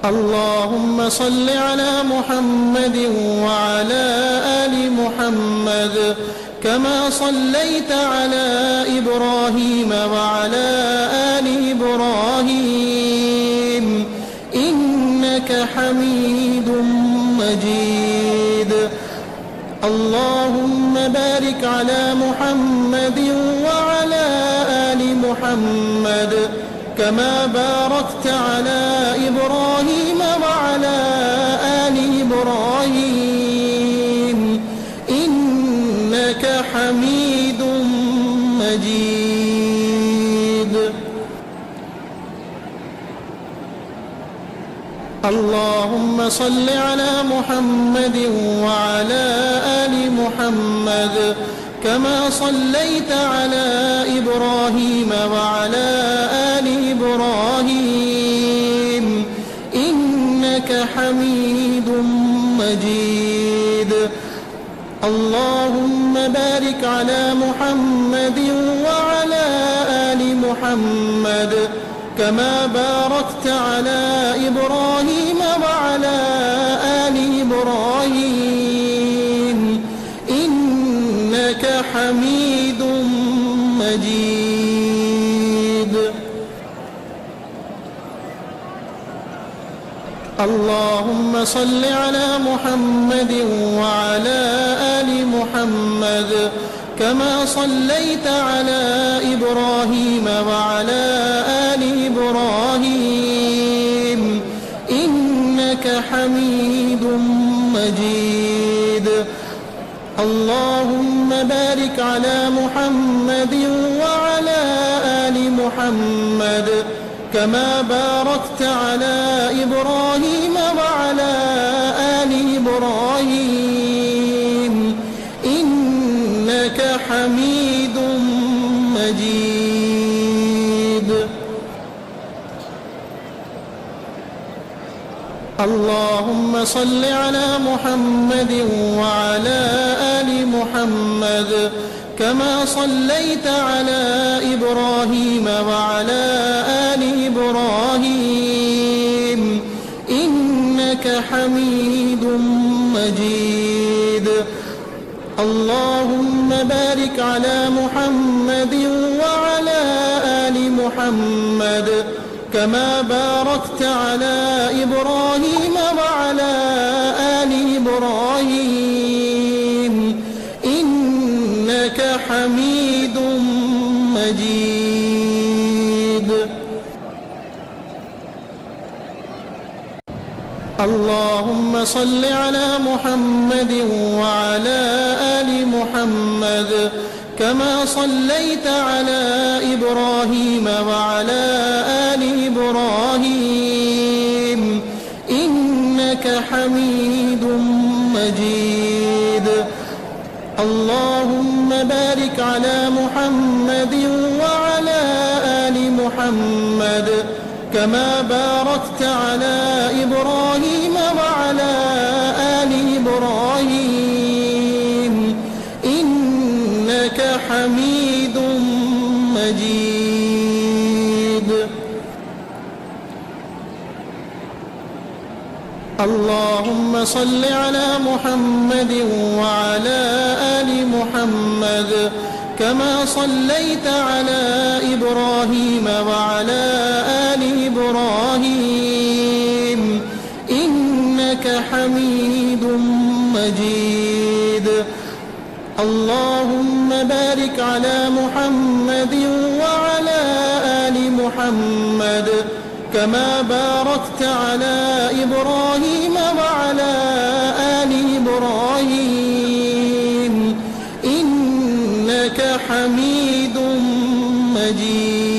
اللهم صل على محمد وعلى آل محمد كما صليت على إبراهيم وعلى آل إبراهيم إنك حميد مجيد. اللهم بارك على محمد وعلى آل محمد كما باركت على إبراهيم وعلى آل إبراهيم إنك حميد مجيد. اللهم صل على محمد وعلى آل محمد كما صليت على إبراهيم وعلى آل إبراهيم إنك حميد مجيد. اللهم بارك على محمد وعلى آل محمد كما باركت على إبراهيم وعلى آل إبراهيم إنك حميد مجيد. اللهم صل على محمد وعلى آل محمد كما صليت على إبراهيم وعلى آل إبراهيم إنك حميد مجيد. اللهم بارك على محمد وعلى آل محمد كما باركت على إبراهيم وعلى آل إبراهيم إنك حميد مجيد. اللهم صل على محمد وعلى آل محمد كما صليت على إبراهيم وعلى آل إبراهيم إنك حميد مجيد. اللهم بارك على محمد وعلى آل محمد كما باركت على إبراهيم وعلى آل إبراهيم إنك حميد مجيد. اللهم صل على محمد وعلى آل محمد كما صليت على إبراهيم وعلى آل إبراهيم إنك حميد مجيد. اللهم بارك على محمد وعلى آل محمد كما باركت على إبراهيم وعلى آل إبراهيم إنك حميد مجيد. اللهم صل على محمد وعلى آل محمد كما صليت على إبراهيم وعلى آل إبراهيم إنك حميد مجيد. اللهم بارك على محمد وعلى آل محمد كما باركت على إبراهيم وعلى آل إبراهيم إنك حميد مجيد.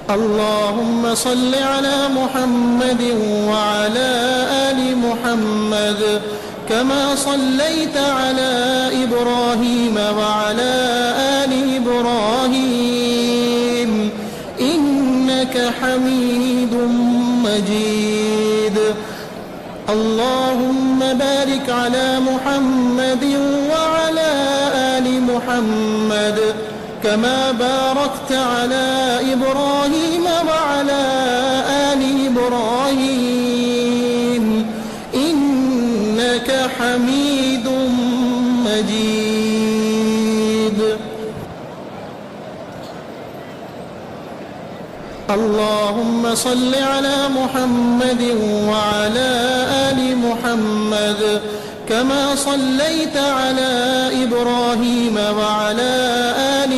اللهم صل على محمد وعلى آل محمد كما صليت على إبراهيم وعلى آل إبراهيم إنك حميد مجيد. اللهم بارك على محمد وعلى آل محمد كما باركت على إبراهيم وعلى آل إبراهيم إنك حميد مجيد. اللهم صل على محمد وعلى آل محمد كما صليت على إبراهيم وعلى آل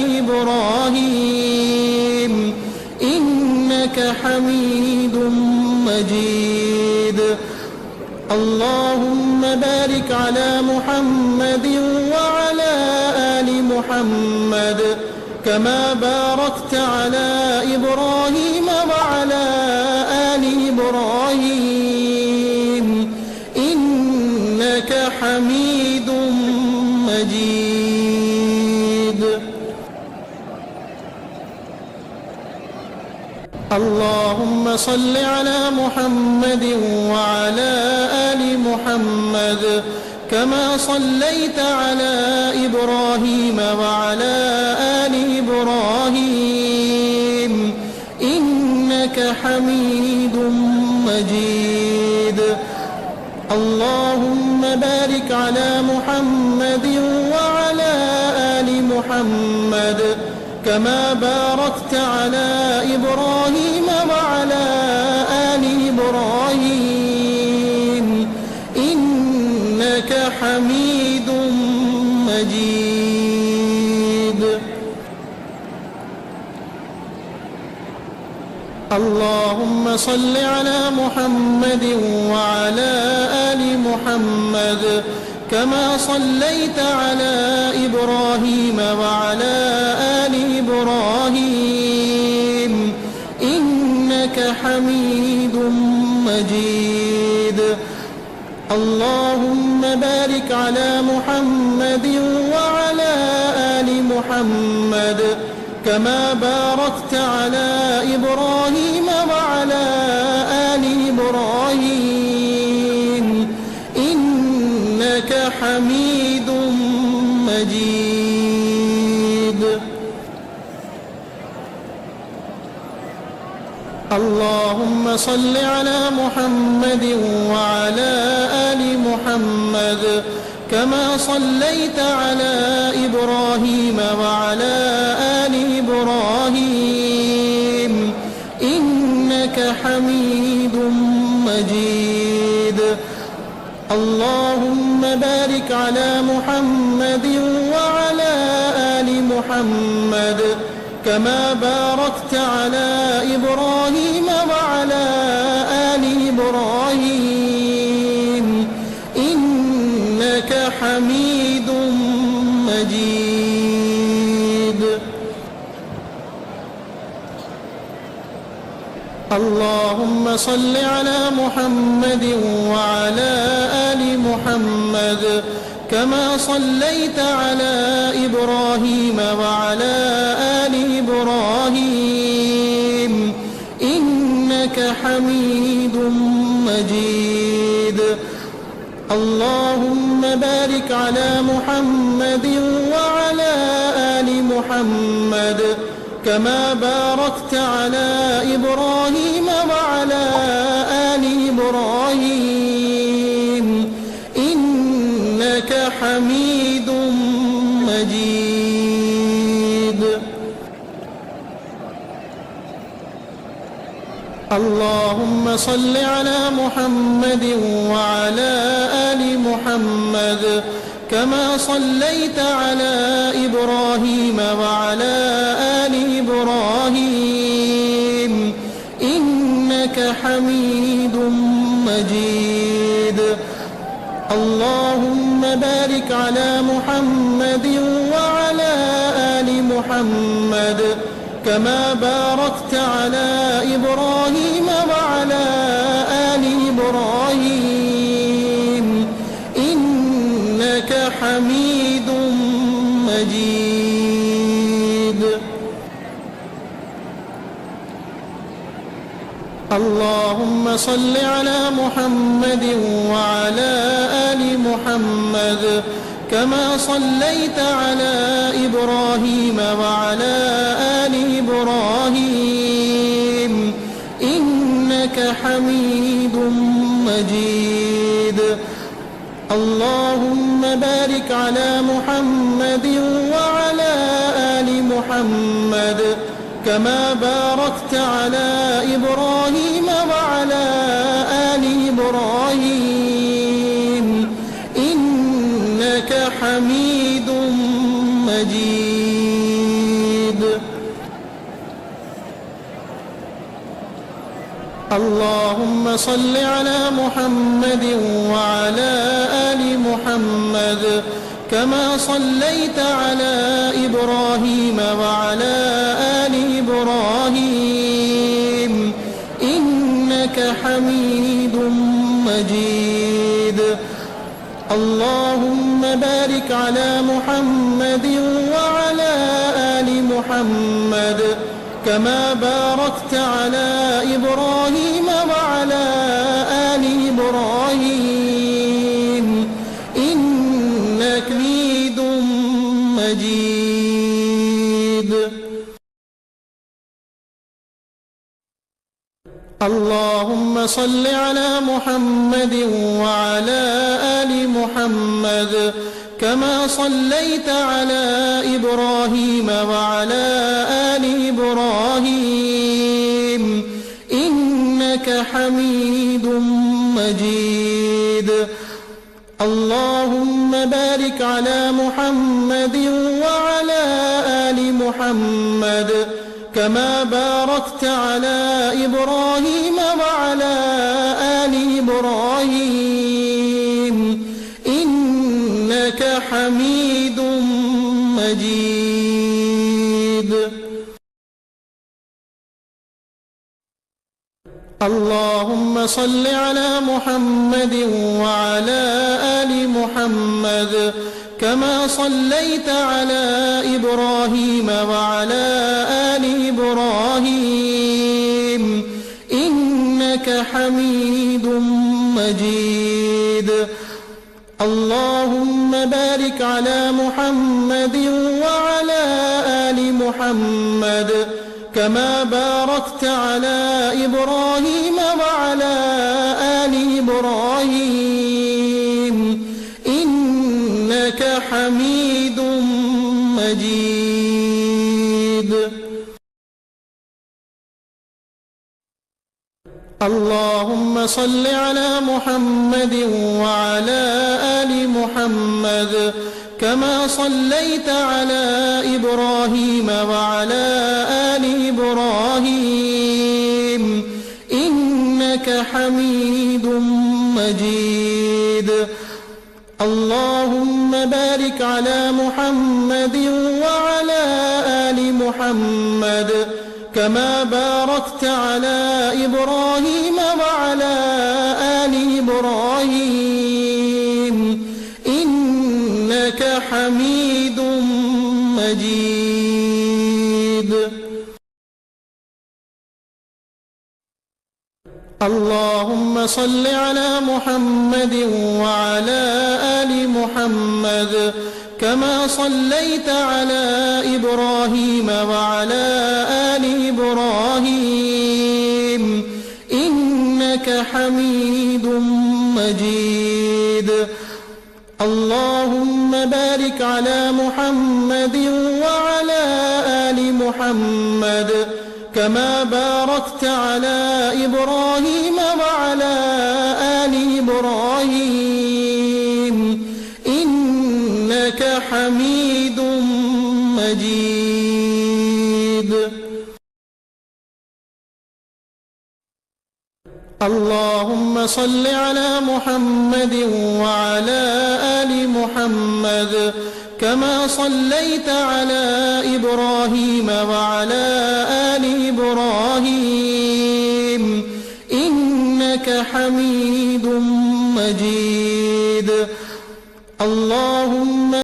إبراهيم إنك حميد مجيد. اللهم بارك على محمد وعلى آل محمد كما باركت على إبراهيم وعلى آل إبراهيم إنك حميد مجيد. اللهم صل على محمد وعلى آل محمد كما صليت على إبراهيم وعلى آل إبراهيم إنك حميد مجيد. اللهم بارك على محمد وعلى آل محمد كما باركت على إبراهيم وعلى آل إبراهيم إنك حميد مجيد. اللهم صل على محمد وعلى آل محمد كما صليت على إبراهيم وعلى آل إبراهيم إنك حميد مجيد. اللهم بارك على محمد وعلى آل محمد كما باركت على إبراهيم وعلى آل إبراهيم إنك حميد مجيد. اللهم صل على محمد وعلى آل محمد كما صليت على إبراهيم وعلى آل إبراهيم إنك حميد مجيد. اللهم بارك على محمد وعلى آل محمد كما باركت على إبراهيم وعلى آل إبراهيم إنك حميد مجيد. اللهم صل على محمد وعلى آل محمد كما صليت على إبراهيم وعلى آل إبراهيم إنك حميد مجيد. اللهم بارك على محمد وعلى آل محمد كما باركت على إبراهيم وعلى آل إبراهيم إنك حميد مجيد. اللهم صل على محمد وعلى آل محمد كما صليت على إبراهيم وعلى آل إبراهيم إنك حميد مجيد. اللهم بارك على محمد وعلى آل محمد كما باركت على إبراهيم وعلى آل إبراهيم إنك حميد مجيد. اللهم صل على محمد وعلى آل محمد كما صليت على إبراهيم وعلى آل إبراهيم إنك حميد مجيد. اللهم بارك على محمد وعلى آل محمد كما باركت على إبراهيم وعلى آل إبراهيم إنك حميد مجيد. اللهم صل على محمد وعلى آل محمد كما صليت على إبراهيم وعلى آل إبراهيم إنك حميد مجيد. اللهم بارك على محمد وعلى آل محمد كما باركت على إبراهيم وعلى آل إبراهيم إنك حميد مجيد. اللهم صل على محمد وعلى آل محمد كما صليت على إبراهيم وعلى آل إبراهيم إنك حميد مجيد. اللهم بارك على محمد وعلى آل محمد كما باركت على إبراهيم وعلى آل إبراهيم إنك حميد مجيد. اللهم صل على محمد وعلى آل محمد كما صليت على إبراهيم وعلى آل إبراهيم إنك حميد مجيد. اللهم بارك على محمد وعلى آل محمد كما باركت على إبراهيم وعلى آل إبراهيم إنك حميد مجيد. اللهم صل على محمد وعلى آل محمد كما صليت على إبراهيم وعلى آل إبراهيم إنك حميد مجيد. اللهم بارك على محمد وعلى آل محمد كما باركت على إبراهيم وعلى آل إبراهيم إنك حميد مجيد. اللهم صل على محمد وعلى آل محمد كما صليت على إبراهيم وعلى آل إبراهيم إنك حميد مجيد. اللهم بارك على محمد وعلى آل محمد كما باركت على إبراهيم وعلى آل إبراهيم إنك حميد مجيد. اللهم صل على محمد وعلى آل محمد كما صليت على إبراهيم وعلى آل إبراهيم